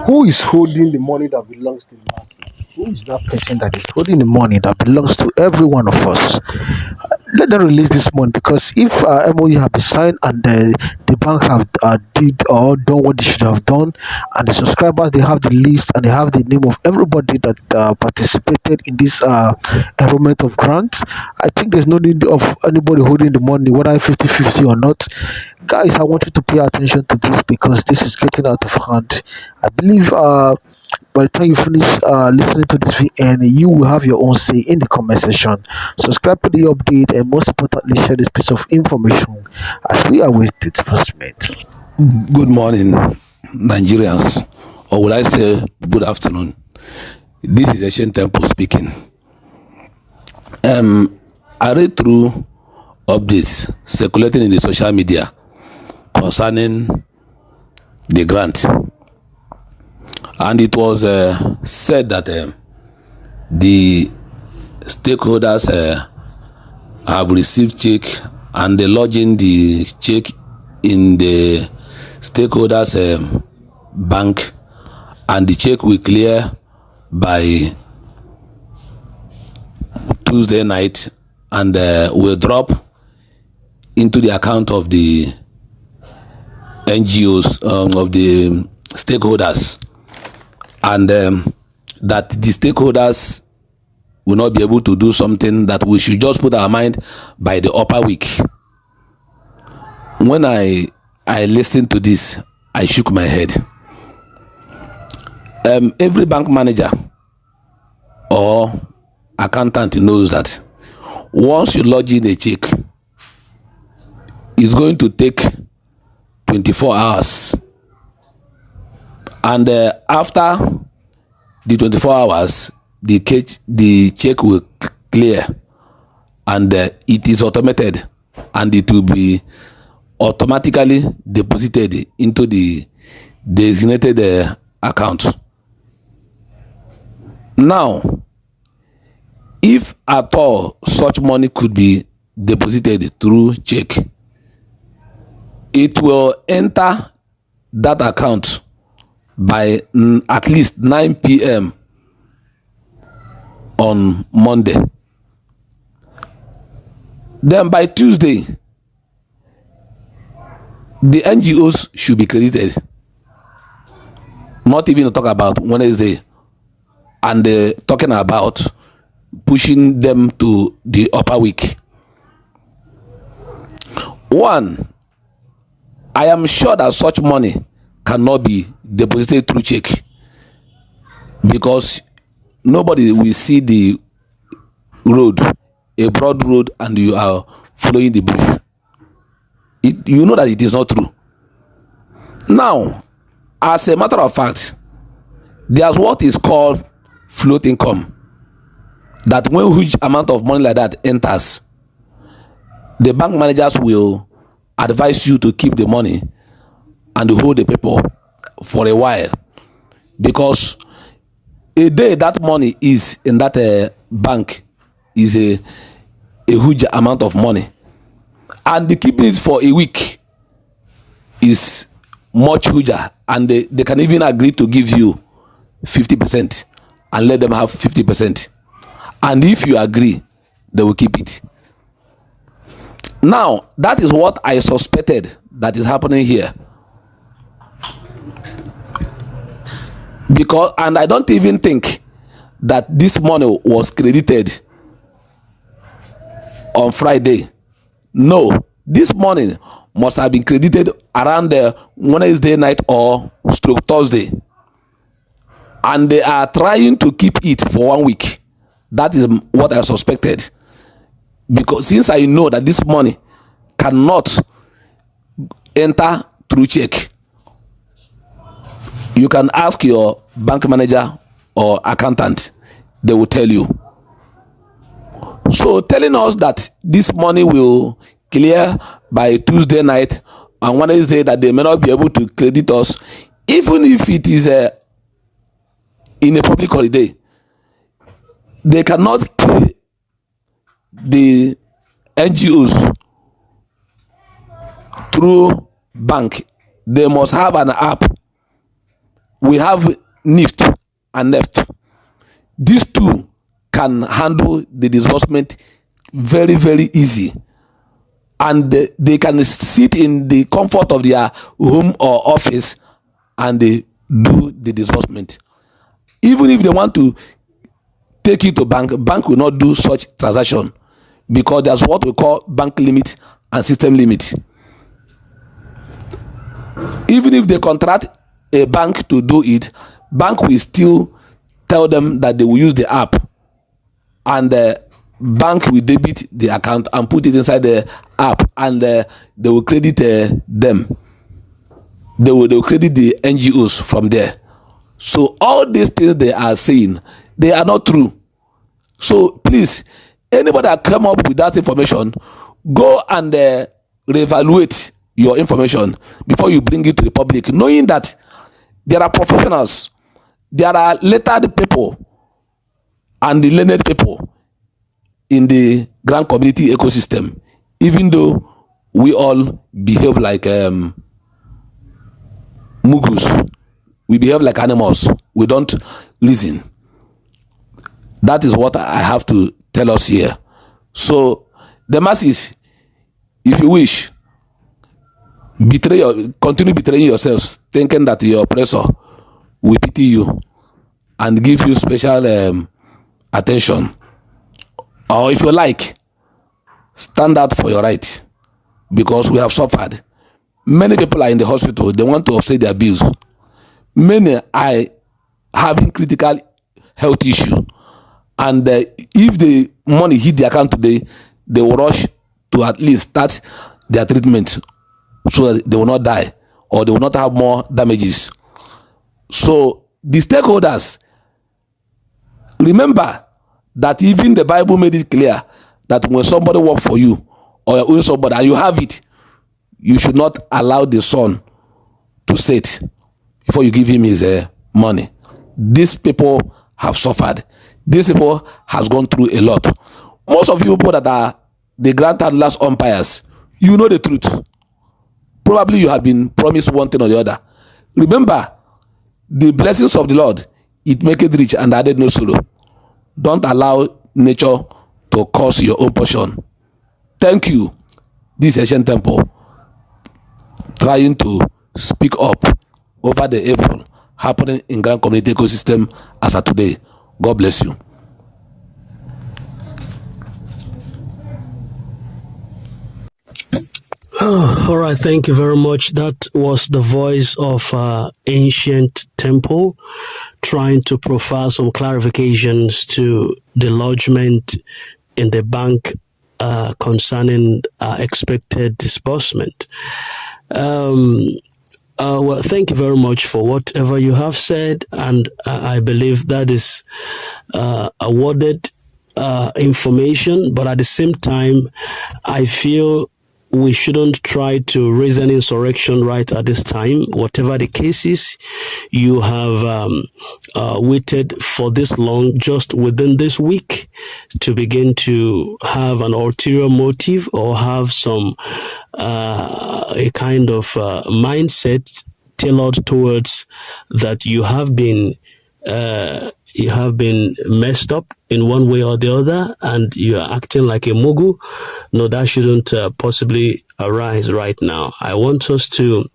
Who is holding the money that belongs to the masses? Who is that person that is holding the money that belongs to every one of us? Let them release this money, because if MOU have been signed and the bank have did or done what they should have done, and the subscribers, they have the list and they have the name of everybody that participated in this enrollment of grants. I think there's no need of anybody holding the money, whether 50-50 or not. Guys, I want you to pay attention to this, because this is getting out of hand. I believe by the time you finish listening to this VN, you will have your own say in the comment section. Subscribe to the update, and most importantly, share this piece of information as we await disbursement. Good morning, Nigerians, or would I say good afternoon? This is Ancient Temple speaking. I read through updates circulating in the social media concerning the grant, and it was said that the stakeholders have received check, and they lodging the check in the stakeholders bank, and the check will clear by Tuesday night, and will drop into the account of the NGOs, of the stakeholders, and that the stakeholders will not be able to do something, that we should just put our mind by the upper week. When I listened to this, I shook my head. Every bank manager or accountant knows that once you lodge in a check, it's going to take 24 hours, and after the 24 hours, the check will clear, and it is automated, and it will be automatically deposited into the designated account. Now, if at all such money could be deposited through check, it will enter that account by at least 9 p.m. on Monday. Then by Tuesday, the NGOs should be credited. Not even to talk about Wednesday, and talking about pushing them to the upper week. One, I am sure that such money cannot be deposited through check, because nobody will see the road, a broad road, and you are following the bush. You know that it is not true. Now, as a matter of fact, there's what is called float income, that when a huge amount of money like that enters, the bank managers will advise you to keep the money and hold the paper for a while, because a day that money is in that bank is a huge amount of money, and the keeping it for a week is much huger, and they can even agree to give you 50% and let them have 50%, and if you agree, they will keep it. Now, that is what I suspected that is happening here, because, and I don't even think that this money was credited on Friday. No, this money must have been credited around the Wednesday night or stroke Thursday, and they are trying to keep it for 1 week. That is what I suspected, because since I know that this money cannot enter through check, you can ask your bank manager or accountant, they will tell you. So telling us that this money will clear by Tuesday night and Wednesday, that they may not be able to credit us, even if it is in a public holiday, they cannot pay the NGOs through bank. They must have an app we have NIFT and NEFT. These two can handle the disbursement very, very easy, and they can sit in the comfort of their home or office and they do the disbursement. Even if they want to take it to bank will not do such transaction, because there's what we call bank limit and system limit. Even if they contract a bank to do it, bank will still tell them that they will use the app, and the bank will debit the account and put it inside the app, and they will credit them. They will credit the NGOs from there. So all these things they are saying, they are not true. So please, anybody that come up with that information, go and reevaluate your information before you bring it to the public, knowing that there are professionals, there are lettered people and the learned people in the grand community ecosystem. Even though we all behave like mugus, we behave like animals, we don't reason. That is what I have to tell us here. So the masses, if you wish, continue betraying yourselves, thinking that your oppressor will pity you and give you special attention. Or if you like, stand out for your right, because we have suffered. Many people are in the hospital, they want to offset their bills. Many are having critical health issue, and if the money hit the account today, they will rush to at least start their treatment so that they will not die or they will not have more damages. So the stakeholders, remember that even the Bible made it clear that when somebody works for you or you owe somebody and you have it, you should not allow the sun to set before you give him his money. These people have suffered. These people has gone through a lot. Most of you people that are the grand last umpires, you know the truth. Probably you have been promised one thing or the other. Remember, the blessings of the Lord, it maketh rich and added no sorrow. Don't allow nature to cause your own portion. Thank you, this ancient temple, trying to speak up over the evil happening in grand community ecosystem as of today. God bless you. All right, thank you very much. That was the voice of Ancient Temple trying to provide some clarifications to the lodgement in the bank concerning expected disbursement. Well, thank you very much for whatever you have said, and I believe that is awarded information, but at the same time, I feel we shouldn't try to raise an insurrection right at this time. Whatever the case is, you have waited for this long, just within this week, to begin to have an ulterior motive or have some a kind of mindset tailored towards that you have been messed up in one way or the other, and you are acting like a mugu. No, that shouldn't possibly arise right now. I want us to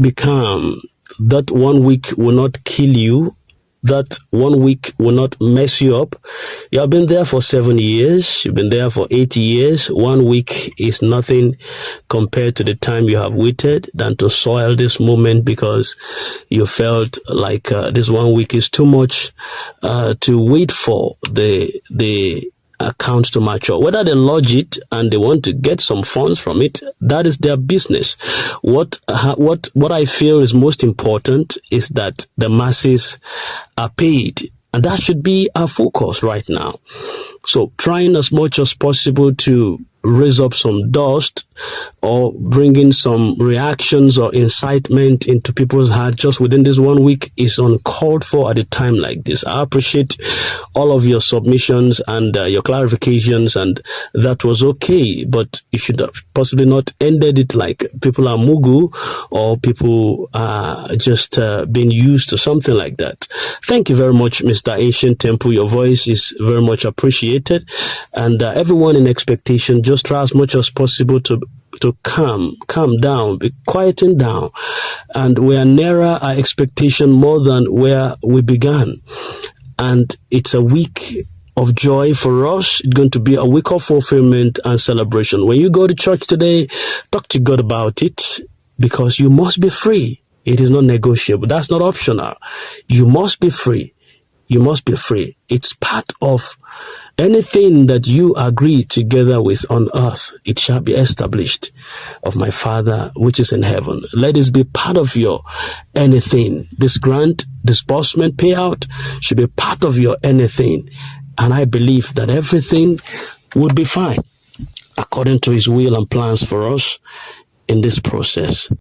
become that 1 week will not kill you. That 1 week will not mess you up. You have been there for 7 years. You've been there for 80 years. 1 week is nothing compared to the time you have waited than to soil this moment because you felt like this 1 week is too much to wait for the accounts to mature. Whether they lodge it and they want to get some funds from it, that is their business. What I feel is most important is that the masses are paid, and that should be our focus right now. So trying as much as possible to raise up some dust or bring in some reactions or incitement into people's heart just within this 1 week is uncalled for at a time like this. I appreciate all of your submissions and your clarifications, and that was okay, but you should have possibly not ended it like people are mugu or people are just being used to something like that. Thank you very much, Mr. Ancient Temple. Your voice is very much appreciated, and everyone in expectation, just try as much as possible to calm down, be quieting down, and we are nearer our expectation more than where we began. And it's a week of joy for us. It's going to be a week of fulfillment and celebration. When you go to church today, talk to God about it, because you must be free. It is not negotiable. That's not optional. You must be free. You must be free. It's part of anything that you agree together with on earth, it shall be established of my Father which is in heaven. Let this be part of your anything. This grant, disbursement, payout should be part of your anything. And I believe that everything would be fine according to his will and plans for us in this process.